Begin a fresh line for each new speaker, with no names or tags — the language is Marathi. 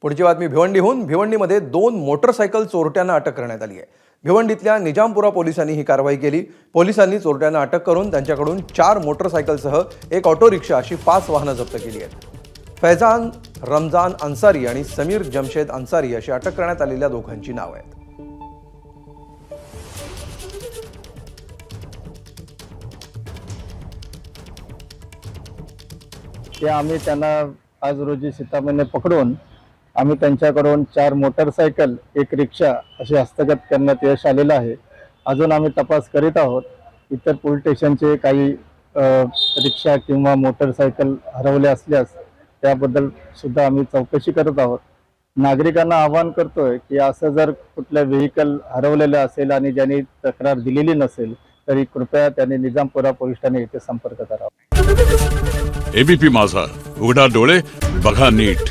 पुढची बातमी भिवंडीहून। भिवंडीमध्ये 2 मोटरसायकल चोरट्यांना अटक करण्यात आली आहे। भिवंडीतल्या निजामपुरा पोलिसांनी ही कारवाई केली। पोलिसांनी चोरट्यांना अटक करून त्यांच्याकडून 4 मोटरसायकलसह 1 ऑटो रिक्षा अशी 5 वाहनं जप्त केली आहेत। फैजान रमजान अन्सारी आणि समीर जमशेद अन्सारी अशी अटक करण्यात आलेल्या दोघांची नावे आहेत।
आम्ही त्यांना आज रोजी सीतामढीने पकडून आम्ही त्यांच्याकडून 4 मोटरसायकल 1 रिक्षा अशी हस्तगत करण्यात यश आलेलं आहे। अजून आम्ही तपास करीत आहोत। इतर पोलीस स्टेशनचे काही रिक्षा किंवा मोटरसायकल हरवले असल्यास त्याबद्दल सुद्धा आम्ही चौकशी करत आहोत। नागरिकांना आवाहन करतोय की असं जर कुठल्या व्हेइकल हरवलेलं असेल आणि ज्यांनी तक्रार दिलेली नसेल तरी कृपया त्यांनी निजामपुरा पोलीस ठाणे येथे संपर्क करावा।
एबीपी माझा, उघडा डोळे बघा नीट।